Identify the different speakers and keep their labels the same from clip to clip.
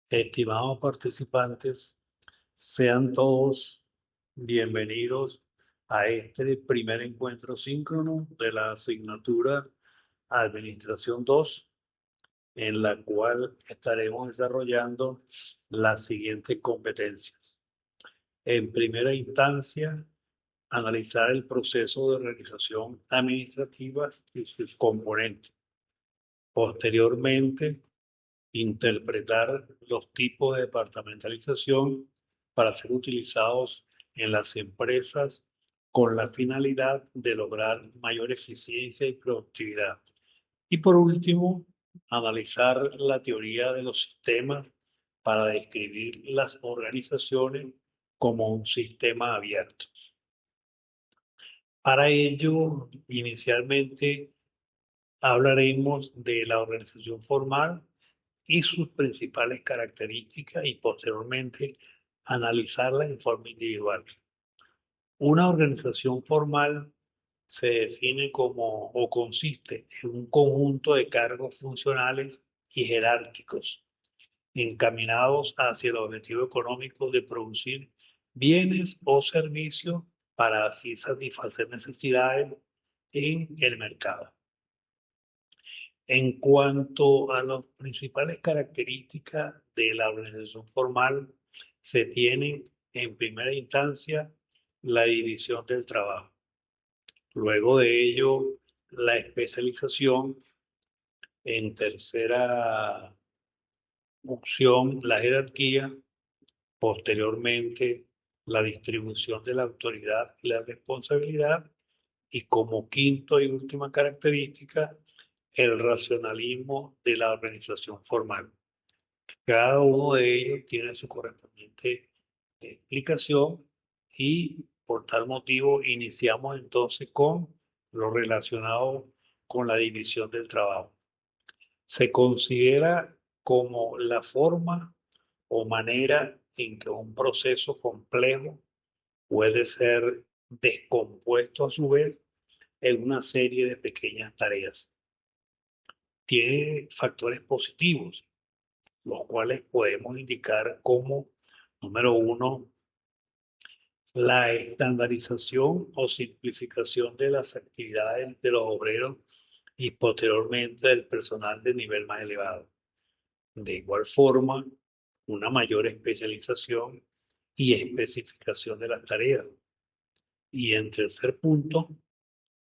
Speaker 1: Estimados participantes, sean todos bienvenidos a este primer encuentro síncrono de la asignatura Administración 2, en la cual estaremos desarrollando las siguientes competencias. En primera instancia, analizar el proceso de organización administrativa y sus componentes. Posteriormente, interpretar los tipos de departamentalización para ser utilizados en las empresas con la finalidad de lograr mayor eficiencia y productividad. Y por último, analizar la teoría de los sistemas para describir las organizaciones como un sistema abierto. Para ello, inicialmente hablaremos de la organización formal y sus principales características y posteriormente analizarla en forma individual. Una organización formal se define como o consiste en un conjunto de cargos funcionales y jerárquicos encaminados hacia el objetivo económico de producir bienes o servicios para así satisfacer necesidades en el mercado. En cuanto a las principales características de la organización formal, se tienen en primera instancia la división del trabajo. Luego de ello, la especialización. En tercera opción, la jerarquía. Posteriormente, la distribución de la autoridad y la responsabilidad. Y como quinto y última característica, el racionalismo de la organización formal. Cada uno de ellos tiene su correspondiente explicación y por tal motivo iniciamos entonces con lo relacionado con la división del trabajo. Se considera como la forma o manera en que un proceso complejo puede ser descompuesto a su vez en una serie de pequeñas tareas. Tiene factores positivos, los cuales podemos indicar como, número uno, la estandarización o simplificación de las actividades de los obreros y posteriormente del personal de nivel más elevado. De igual forma, una mayor especialización y especificación de las tareas. Y en tercer punto,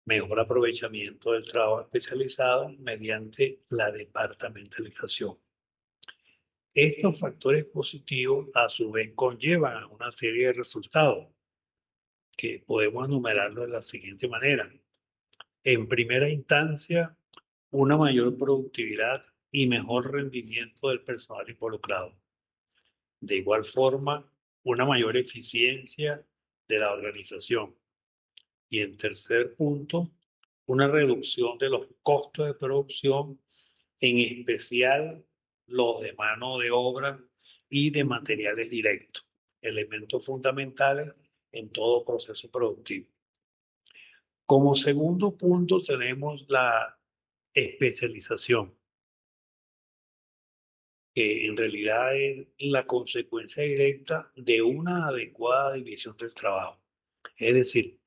Speaker 1: mejor aprovechamiento del trabajo especializado mediante la departamentalización. Estos factores positivos a su vez conllevan a una serie de resultados que podemos enumerarlo de la siguiente manera. En primera instancia, una mayor productividad y mejor rendimiento del personal involucrado. De igual forma, una mayor eficiencia de la organización. Y en tercer punto, una reducción de los costos de producción, en especial los de mano de obra y de materiales directos, elementos fundamentales en todo proceso productivo. Como segundo punto tenemos la especialización, que en realidad es la consecuencia directa de una adecuada división del trabajo. Es decir,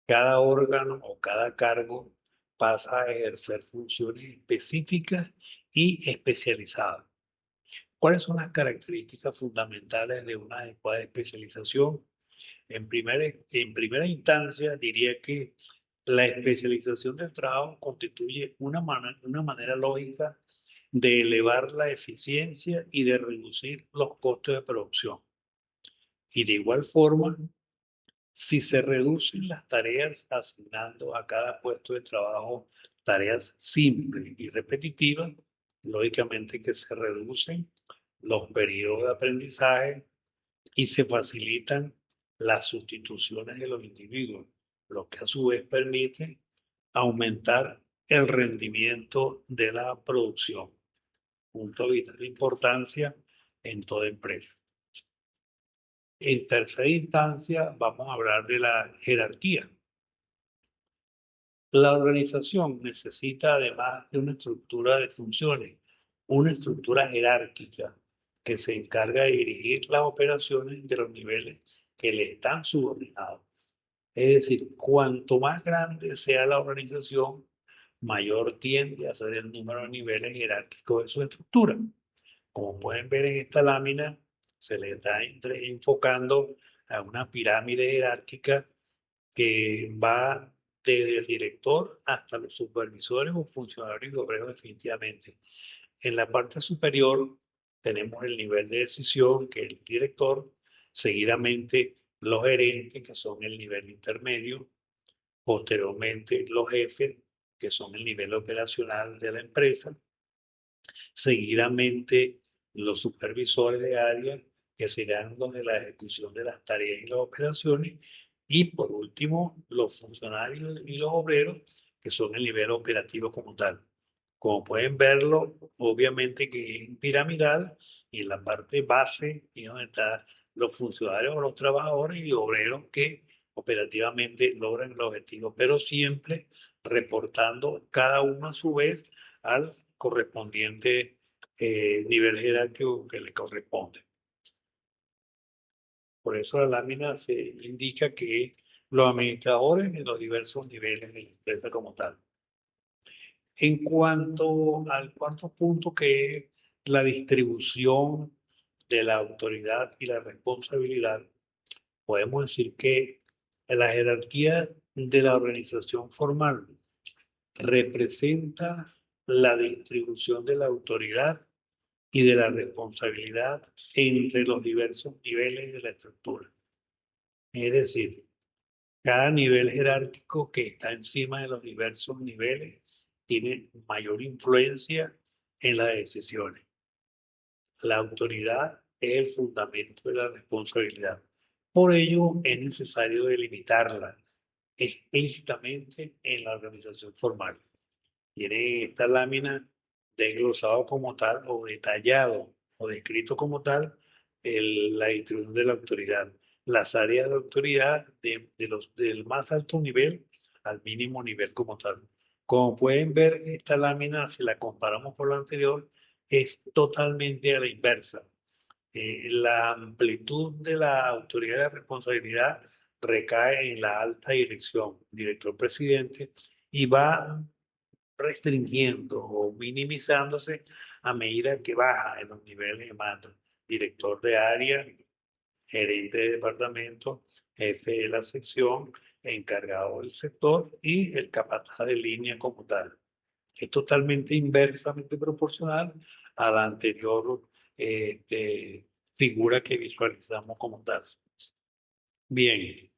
Speaker 1: cada órgano o cada cargo pasa a ejercer funciones específicas y especializadas. ¿Cuáles son las características fundamentales de una adecuada especialización? En primera instancia, diría que la especialización del trabajo constituye una manera lógica de elevar la eficiencia y de reducir los costos de producción. Y de igual forma, si se reducen las tareas asignando a cada puesto de trabajo tareas simples y repetitivas, lógicamente que se reducen los periodos de aprendizaje y se facilitan las sustituciones de los individuos, lo que a su vez permite aumentar el rendimiento de la producción. Punto de vital importancia en toda empresa. En tercera instancia, vamos a hablar de la jerarquía. La organización necesita, además de una estructura de funciones, una estructura jerárquica que se encarga de dirigir las operaciones de los niveles que le están subordinados. Es decir, cuanto más grande sea la organización, mayor tiende a ser el número de niveles jerárquicos de su estructura. Como pueden ver en esta lámina, se le está enfocando a una pirámide jerárquica que va desde el director hasta los supervisores o funcionarios y obreros definitivamente. En la parte superior tenemos el nivel de decisión, que es el director, seguidamente los gerentes, que son el nivel intermedio, posteriormente los jefes, que son el nivel operacional de la empresa, seguidamente los supervisores de área, que serán los de la ejecución de las tareas y las operaciones, y por último los funcionarios y los obreros, que son el nivel operativo como tal. Como pueden verlo, obviamente que es piramidal, y en la parte base es donde están los funcionarios o los trabajadores y obreros que operativamente logran el objetivo, pero siempre reportando cada uno a su vez al correspondiente nivel jerárquico que le corresponde. Por eso la lámina se indica que los administradores en los diversos niveles de la empresa como tal. En cuanto al cuarto punto, que es la distribución de la autoridad y la responsabilidad, podemos decir que la jerarquía de la organización formal representa la distribución de la autoridad y de la responsabilidad entre los diversos niveles de la estructura. Es decir, cada nivel jerárquico que está encima de los diversos niveles tiene mayor influencia en las decisiones. La autoridad es el fundamento de la responsabilidad. Por ello, es necesario delimitarla explícitamente en la organización formal. Tiene esta lámina desglosado como tal o detallado o descrito como tal la distribución de la autoridad, las áreas de autoridad del más alto nivel al mínimo nivel como tal. Como pueden ver, esta lámina, si la comparamos con la anterior, es totalmente a la inversa. La amplitud de la autoridad y la responsabilidad recae en la alta dirección, director presidente, y va restringiendo o minimizándose a medida que baja en los niveles de mando. Director de área, gerente de departamento, jefe de la sección, encargado del sector y el capataz de línea como tal. Es totalmente inversamente proporcional a la anterior figura que visualizamos como tal. Bien,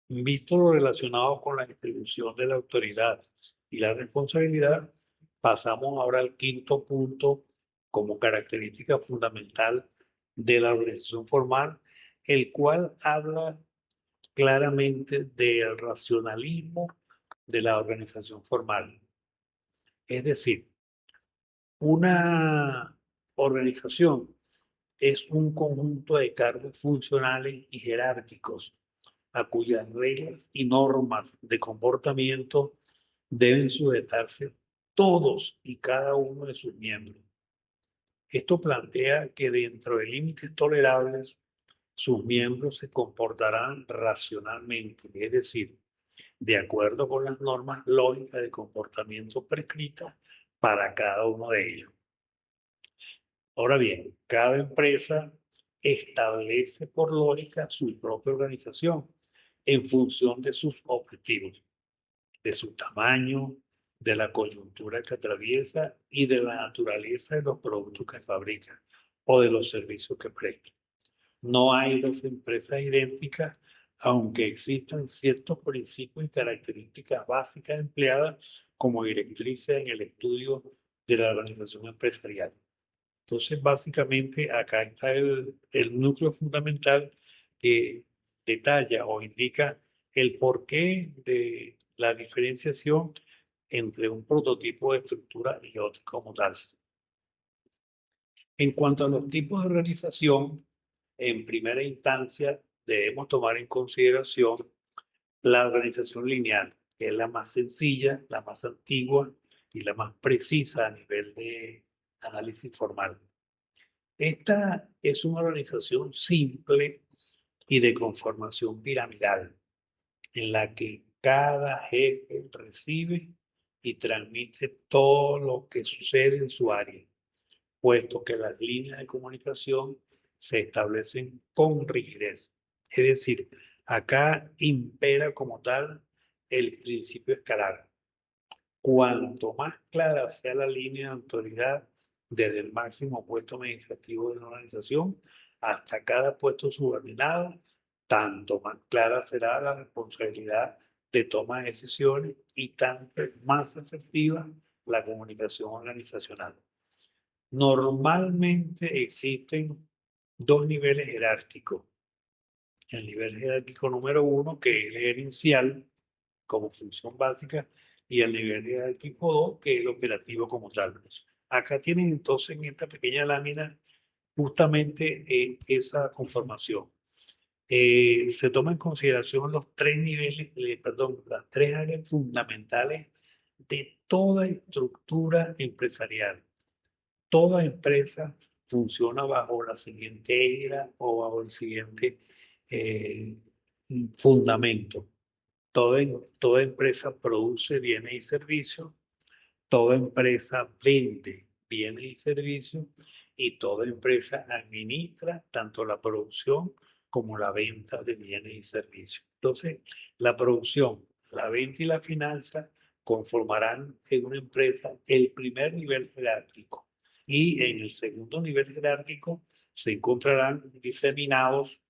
Speaker 1: visto lo relacionado con la distribución de la autoridad y la responsabilidad, pasamos ahora al quinto punto como característica fundamental de la organización formal, el cual habla claramente del racionalismo de la organización formal. Es decir, una organización es un conjunto de cargos funcionales y jerárquicos a cuyas reglas y normas de comportamiento deben sujetarse todos y cada uno de sus miembros. Esto plantea que dentro de límites tolerables, sus miembros se comportarán racionalmente, es decir, de acuerdo con las normas lógicas de comportamiento prescritas para cada uno de ellos. Ahora bien, cada empresa establece por lógica su propia organización en función de sus objetivos, de su tamaño, de la coyuntura que atraviesa y de la naturaleza de los productos que fabrica o de los servicios que presta. No hay dos empresas idénticas, aunque existan ciertos principios y características básicas empleadas como directrices en el estudio de la organización empresarial. Entonces, básicamente, acá está el núcleo fundamental que detalla o indica el porqué de la diferenciación entre un prototipo de estructura y otro como tal. En cuanto a los tipos de organización, en primera instancia debemos tomar en consideración la organización lineal, que es la más sencilla, la más antigua y la más precisa a nivel de análisis formal. Esta es una organización simple y de conformación piramidal, en la que cada jefe recibe y transmite todo lo que sucede en su área, puesto que las líneas de comunicación se establecen con rigidez. Es decir, acá impera como tal el principio escalar. Cuanto más clara sea la línea de autoridad desde el máximo puesto administrativo de una organización hasta cada puesto subordinado, tanto más clara será la responsabilidad de toma de decisiones y tanto más efectiva la comunicación organizacional. Normalmente existen dos niveles jerárquicos. El nivel jerárquico número uno, que es el gerencial como función básica, y el nivel jerárquico 2, que es el operativo como tal. Acá tienen entonces en esta pequeña lámina justamente esa conformación. Se toma en consideración los tres niveles, perdón, las tres áreas fundamentales de toda estructura empresarial. Toda empresa funciona bajo la siguiente era o bajo el siguiente eh, fundamento. Toda empresa produce bienes y servicios, toda empresa vende bienes y servicios y toda empresa administra tanto la producción como la venta de bienes y servicios. Entonces, la producción, la venta y la finanza conformarán en una empresa el primer nivel jerárquico y en el segundo nivel jerárquico se encontrarán diseminados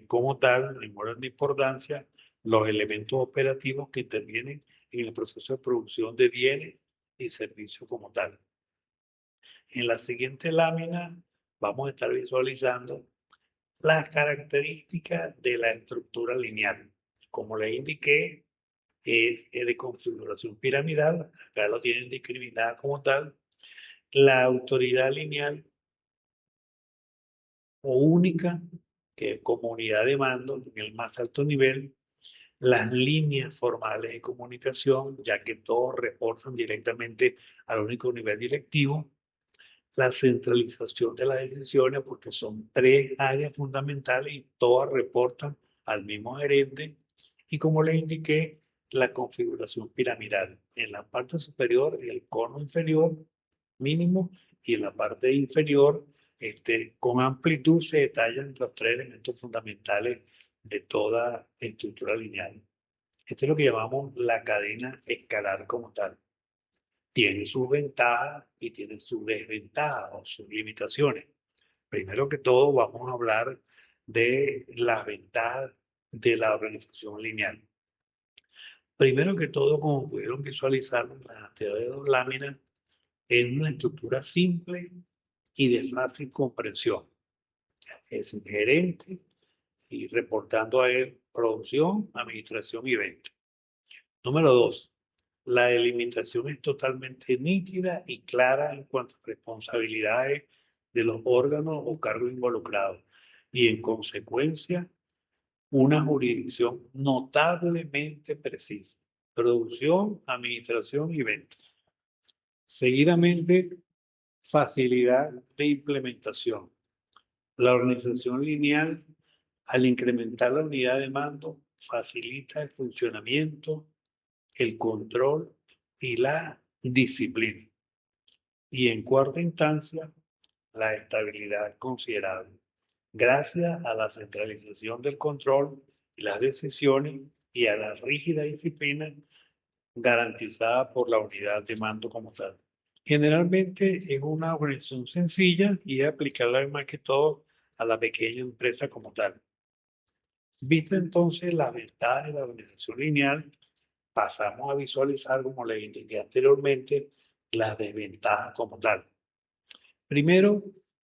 Speaker 1: como tal, en orden de importancia, los elementos operativos que intervienen en el proceso de producción de bienes y servicios como tal. En la siguiente lámina vamos a estar visualizando las características de la estructura lineal. Como les indiqué, es de configuración piramidal, acá lo tienen discriminada como tal. La autoridad lineal o única, que como unidad de mando en el más alto nivel, las líneas formales de comunicación, ya que todos reportan directamente al único nivel directivo, la centralización de las decisiones, porque son tres áreas fundamentales y todas reportan al mismo gerente, y como les indiqué, la configuración piramidal. En la parte superior, el cono inferior mínimo, y en la parte inferior, con amplitud, se detallan los tres elementos fundamentales de toda estructura lineal. Esto es lo que llamamos la cadena escalar como tal. Tiene sus ventajas y tiene sus desventajas o sus limitaciones. Primero que todo, vamos a hablar de las ventajas de la organización lineal. Primero que todo, como pudieron visualizar en las anteriores dos láminas, es una estructura simple y de fácil comprensión. Es un gerente y reportando a él producción, administración y venta. Número dos, la delimitación es totalmente nítida y clara en cuanto a responsabilidades de los órganos o cargos involucrados y en consecuencia una jurisdicción notablemente precisa. Producción, administración y venta. Seguidamente, facilidad de implementación. La organización lineal, al incrementar la unidad de mando, facilita el funcionamiento, el control y la disciplina. Y en cuarta instancia, la estabilidad considerable. Gracias a la centralización del control y las decisiones y a la rígida disciplina garantizada por la unidad de mando como tal. Generalmente es una organización sencilla y es aplicable más que todo a la pequeña empresa como tal. Visto entonces las ventajas de la organización lineal, pasamos a visualizar, como les indiqué anteriormente, las desventajas como tal. Primero,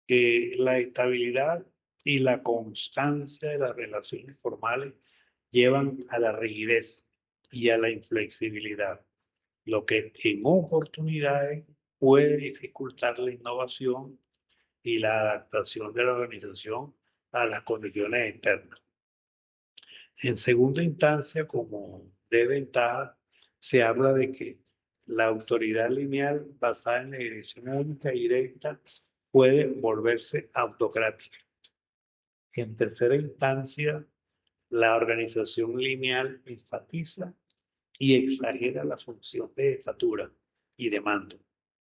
Speaker 1: que la estabilidad y la constancia de las relaciones formales llevan a la rigidez y a la inflexibilidad, lo que en oportunidades puede dificultar la innovación y la adaptación de la organización a las condiciones externas. En segunda instancia, como desventaja, se habla de que la autoridad lineal basada en la dirección única y directa puede volverse autocrática. En tercera instancia, la organización lineal enfatiza y exagera la función de estatura y de mando,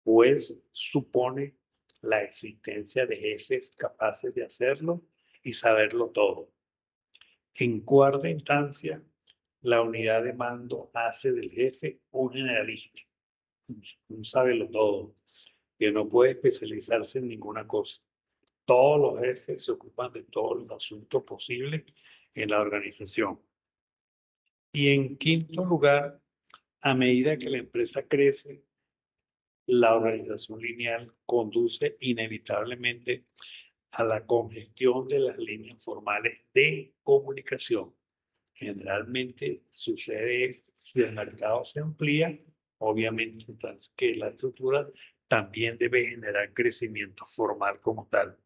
Speaker 1: pues supone la existencia de jefes capaces de hacerlo y saberlo todo. En cuarta instancia, la unidad de mando hace del jefe un generalista, un sabelo todo, que no puede especializarse en ninguna cosa. Todos los jefes se ocupan de todos los asuntos posibles en la organización. Y en quinto lugar, a medida que la empresa crece, la organización lineal conduce inevitablemente a la congestión de las líneas formales de comunicación. Generalmente sucede si el mercado se amplía, obviamente entonces que la estructura también debe generar crecimiento formal como tal.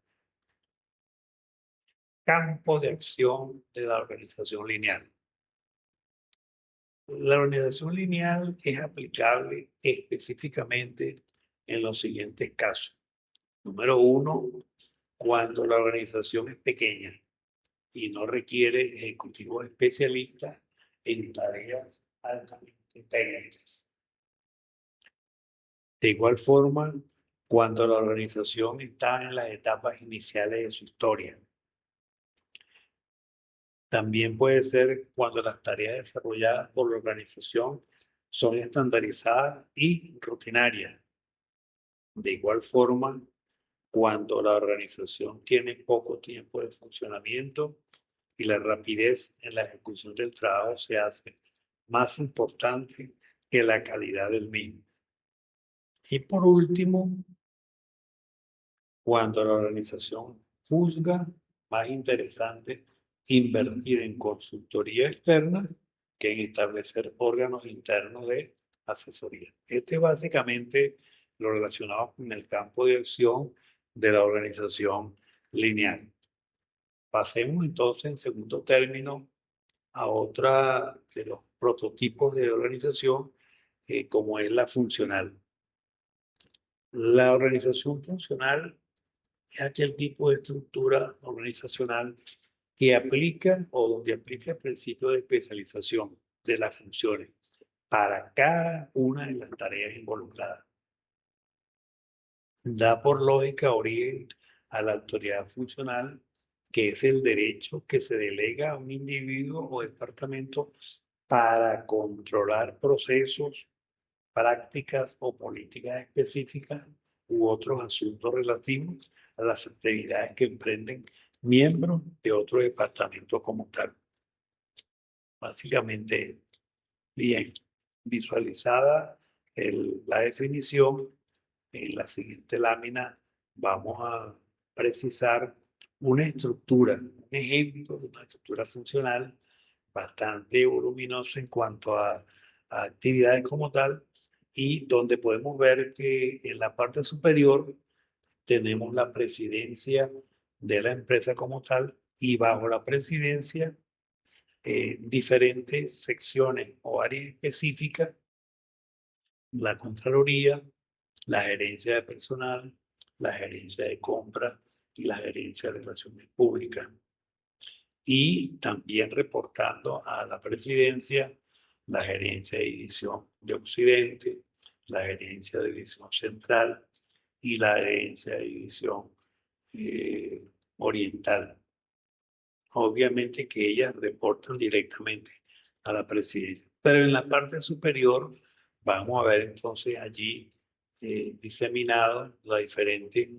Speaker 1: Campo de acción de la organización lineal. La organización lineal es aplicable específicamente en los siguientes casos. Número uno, cuando la organización es pequeña y no requiere ejecutivos especialistas en tareas altamente técnicas. De igual forma, cuando la organización está en las etapas iniciales de su historia. También puede ser cuando las tareas desarrolladas por la organización son estandarizadas y rutinarias. De igual forma, cuando la organización tiene poco tiempo de funcionamiento y la rapidez en la ejecución del trabajo se hace más importante que la calidad del mismo. Y por último, cuando la organización juzga más interesante invertir en consultoría externa que en establecer órganos internos de asesoría. Este es básicamente lo relacionado con el campo de acción de la organización lineal. Pasemos entonces en segundo término a otra de los prototipos de organización, como es la funcional. La organización funcional es aquel tipo de estructura organizacional que aplica o donde aplica el principio de especialización de las funciones para cada una de las tareas involucradas. Da por lógica origen a la autoridad funcional, que es el derecho que se delega a un individuo o departamento para controlar procesos, prácticas o políticas específicas u otros asuntos relativos a las actividades que emprenden miembros de otro departamento como tal. Básicamente, bien, visualizada la definición, en la siguiente lámina vamos a precisar una estructura, un ejemplo de una estructura funcional bastante voluminosa en cuanto a actividades como tal, y donde podemos ver que en la parte superior tenemos la presidencia de la empresa como tal, y bajo la presidencia diferentes secciones o áreas específicas: la Contraloría, la gerencia de personal, la gerencia de compra y la gerencia de relaciones públicas. Y también reportando a la presidencia, la gerencia de división de Occidente, la gerencia de división central y la gerencia de división oriental. Obviamente que ellas reportan directamente a la presidencia. Pero en la parte superior vamos a ver entonces allí diseminados los diferentes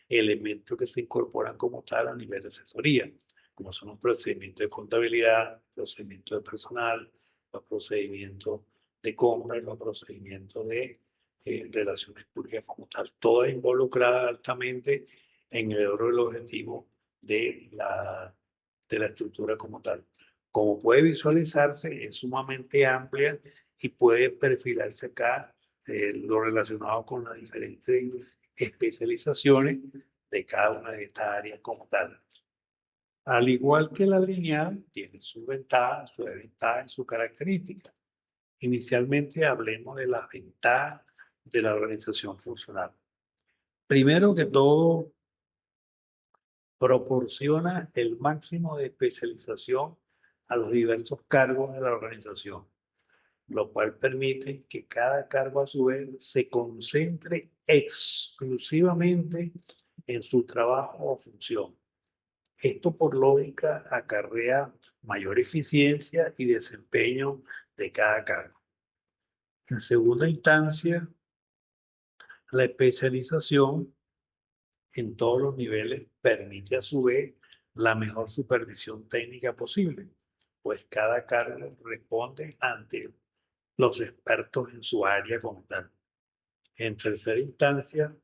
Speaker 1: elementos que se incorporan como tal a nivel de asesoría, como son los procedimientos de contabilidad, procedimientos de personal, los procedimientos de compra, los procedimientos de relaciones públicas como tal, todas involucradas altamente en el logro del objetivo de la estructura como tal. Como puede visualizarse, es sumamente amplia y puede perfilarse acá lo relacionado con las diferentes especializaciones de cada una de estas áreas como tal. Al igual que la lineal, tiene sus ventajas, sus desventajas y sus características. Inicialmente hablemos de las ventajas de la organización funcional. Primero que todo, proporciona el máximo de especialización a los diversos cargos de la organización, lo cual permite que cada cargo a su vez se concentre exclusivamente en su trabajo o función. Esto por lógica acarrea mayor eficiencia y desempeño de cada cargo. En segunda instancia, la especialización en todos los niveles permite a su vez la mejor supervisión técnica posible, pues cada cargo responde ante los expertos en su área como tal. En tercera instancia,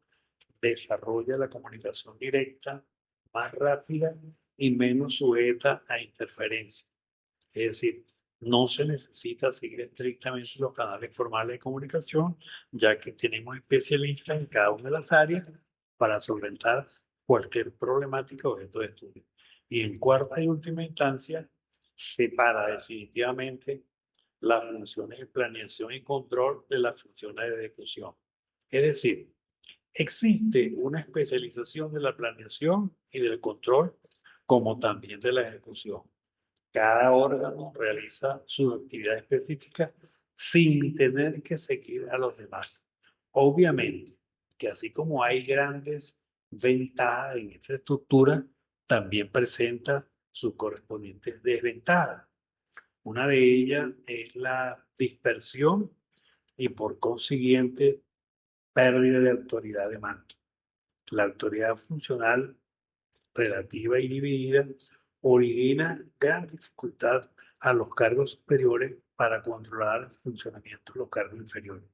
Speaker 1: desarrolla la comunicación directa más rápida y menos sujeta a interferencia. Es decir, no se necesita seguir estrictamente los canales formales de comunicación, ya que tenemos especialistas en cada una de las áreas para solventar cualquier problemática objeto de estudio. Y en cuarta y última instancia, separa definitivamente las funciones de planeación y control de las funciones de ejecución. Es decir, existe una especialización de la planeación y del control, como también de la ejecución. Cada órgano realiza sus actividades específicas sin tener que seguir a los demás. Obviamente que así como hay grandes ventajas en esta estructura, también presenta sus correspondientes desventajas. Una de ellas es la dispersión y por consiguiente pérdida de autoridad de mando. La autoridad funcional relativa y dividida origina gran dificultad a los cargos superiores para controlar el funcionamiento de los cargos inferiores.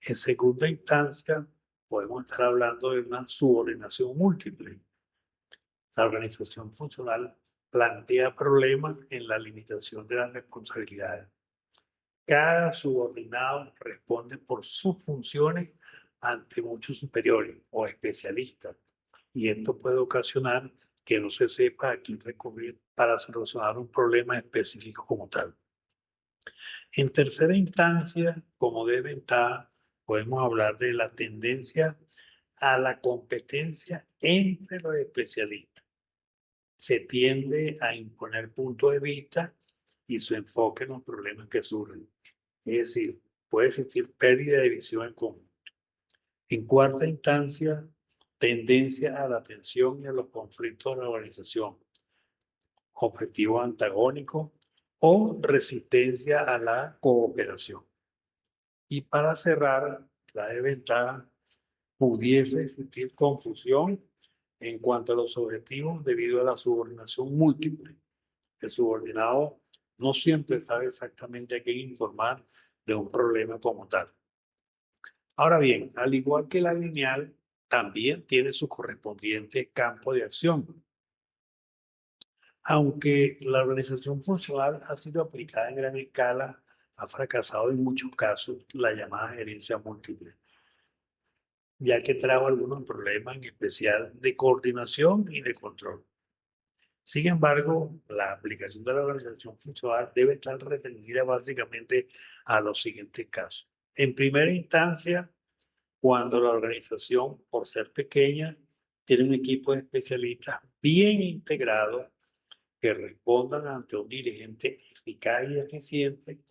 Speaker 1: En segunda instancia, podemos estar hablando de una subordinación múltiple. La organización funcional plantea problemas en la limitación de las responsabilidades. Cada subordinado responde por sus funciones ante muchos superiores o especialistas, y esto puede ocasionar que no se sepa a quién recurrir para solucionar un problema específico como tal. En tercera instancia, como desventaja, podemos hablar de la tendencia a la competencia entre los especialistas. Se tiende a imponer puntos de vista y su enfoque en los problemas que surgen. Es decir, puede existir pérdida de visión en conjunto. En cuarta instancia, tendencia a la tensión y a los conflictos de la organización, objetivos antagónicos o resistencia a la cooperación. Y para cerrar, la desventaja, pudiese existir confusión en cuanto a los objetivos debido a la subordinación múltiple. El subordinado no siempre sabe exactamente a quién informar de un problema como tal. Ahora bien, al igual que la lineal, también tiene su correspondiente campo de acción. Aunque la organización funcional ha sido aplicada en gran escala, ha fracasado en muchos casos la llamada gerencia múltiple, ya que trajo algunos problemas, en especial de coordinación y de control. Sin embargo, la aplicación de la organización funcional debe estar restringida básicamente a los siguientes casos. En primera instancia, cuando la organización, por ser pequeña, tiene un equipo de especialistas bien integrados que respondan ante un dirigente eficaz y eficiente,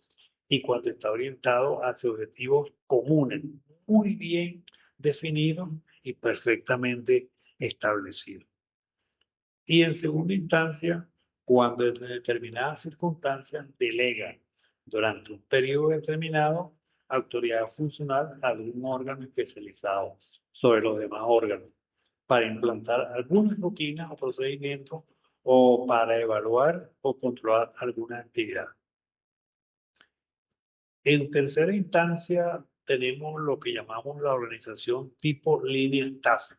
Speaker 1: y cuando está orientado hacia objetivos comunes, muy bien definidos y perfectamente establecidos. Y en segunda instancia, cuando en determinadas circunstancias delega durante un periodo determinado autoridad funcional a algún órgano especializado sobre los demás órganos para implantar algunas rutinas o procedimientos o para evaluar o controlar alguna actividad. En tercera instancia, tenemos lo que llamamos la organización tipo línea staff,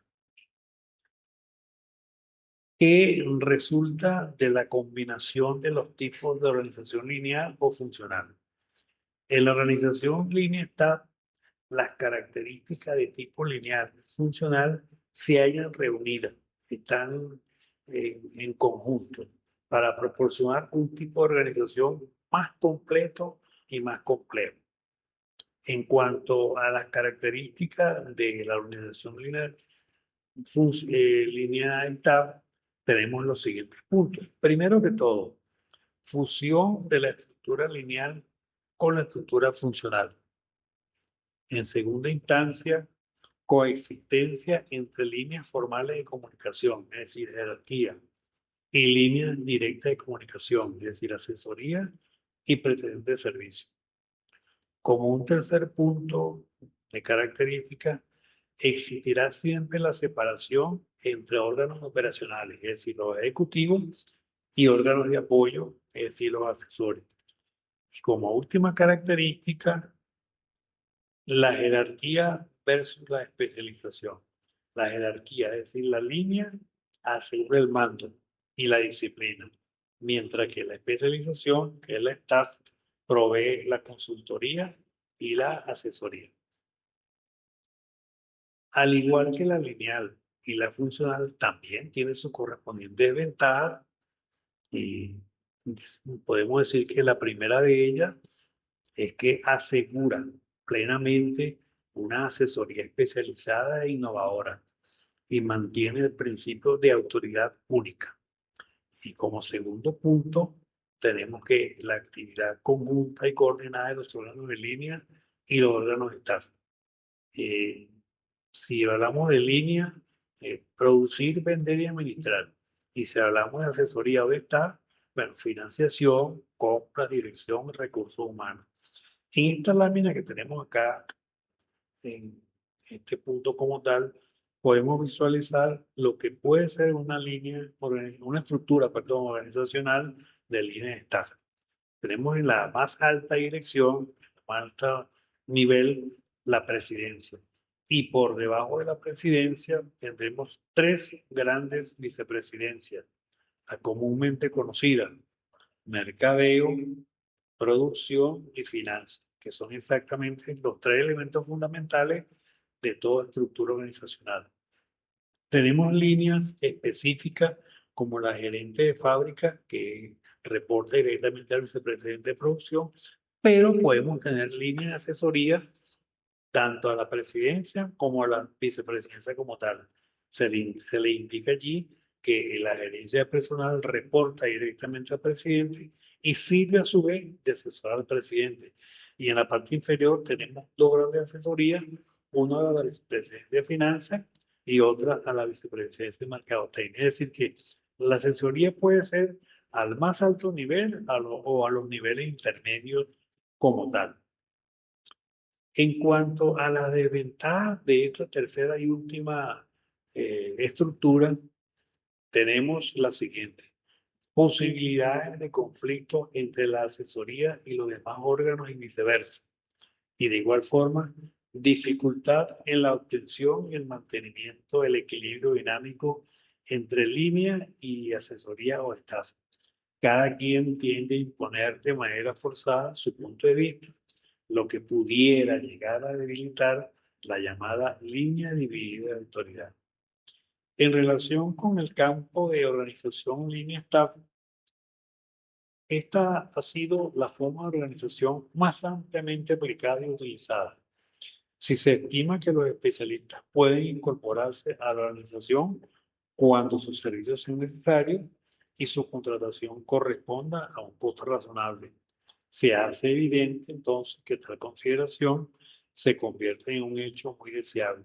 Speaker 1: que resulta de la combinación de los tipos de organización lineal o funcional. En la organización línea staff, las características de tipo lineal y funcional se hallan reunidas, están en conjunto para proporcionar un tipo de organización más completo y más complejo. En cuanto a las características de la organización lineal, lineal TAP, tenemos los siguientes puntos. Primero que todo, fusión de la estructura lineal con la estructura funcional. En segunda instancia, coexistencia entre líneas formales de comunicación, es decir, jerarquía, y líneas directas de comunicación, es decir, asesoría y prestación de servicio. Como un tercer punto de característica, existirá siempre la separación entre órganos operacionales, es decir, los ejecutivos, y órganos de apoyo, es decir, los asesores. Y como última característica, la jerarquía versus la especialización. La jerarquía, es decir, la línea asegura el mando y la disciplina, mientras que la especialización, que es la staff, provee la consultoría y la asesoría. Al igual que la lineal y la funcional, también tiene su correspondiente ventaja y podemos decir que la primera de ellas es que aseguran plenamente una asesoría especializada e innovadora y mantiene el principio de autoridad única. Y como segundo punto, tenemos que la actividad conjunta y coordinada de los órganos de línea y los órganos de staff. Eh, si hablamos de línea, producir, vender y administrar. Y si hablamos de asesoría o de staff, bueno, financiación, compras, dirección, recursos humanos. En esta lámina que tenemos acá, en este punto como tal, podemos visualizar lo que puede ser una línea, una estructura, perdón, organizacional de línea de staff. Tenemos en la más alta dirección, más alto nivel, la presidencia. Y por debajo de la presidencia tendremos tres grandes vicepresidencias, la comúnmente conocida, mercadeo, producción y finanzas, que son exactamente los tres elementos fundamentales de toda estructura organizacional. Tenemos líneas específicas como la gerente de fábrica, que reporta directamente al vicepresidente de producción, pero podemos tener líneas de asesoría tanto a la presidencia como a la vicepresidencia como tal. Se le indica allí que la gerencia de personal reporta directamente al presidente y sirve a su vez de asesor al presidente. Y en la parte inferior tenemos dos grandes asesorías, una a la vicepresidencia de finanzas y otra a la vicepresidencia de mercadotecnia. Es decir, que la asesoría puede ser al más alto nivel o a los niveles intermedios como tal. En cuanto a las desventajas de esta tercera y última estructura, tenemos la siguiente. Posibilidades de conflicto entre la asesoría y los demás órganos y viceversa. Y de igual forma, dificultad en la obtención y el mantenimiento del equilibrio dinámico entre línea y asesoría o staff. Cada quien tiende a imponer de manera forzada su punto de vista, lo que pudiera llegar a debilitar la llamada línea dividida de autoridad. En relación con el campo de organización línea staff, esta ha sido la forma de organización más ampliamente aplicada y utilizada. Si se estima que los especialistas pueden incorporarse a la organización cuando sus servicios sean necesarios y su contratación corresponda a un costo razonable, se hace evidente entonces que tal consideración se convierte en un hecho muy deseable,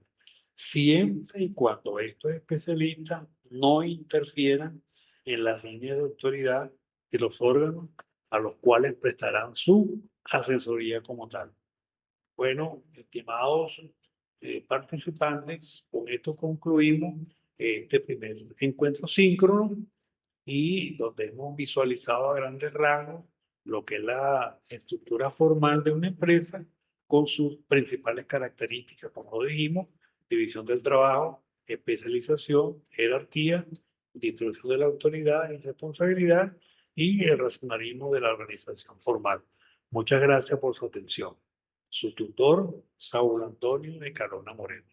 Speaker 1: siempre y cuando estos especialistas no interfieran en las líneas de autoridad de los órganos a los cuales prestarán su asesoría como tal. Bueno, estimados participantes, con esto concluimos este primer encuentro síncrono y donde hemos visualizado a grandes rasgos lo que es la estructura formal de una empresa con sus principales características, como dijimos, división del trabajo, especialización, jerarquía, distribución de la autoridad y responsabilidad y el racionalismo de la organización formal. Muchas gracias por su atención. Su tutor, Saúl Antonio de Carona Moreno.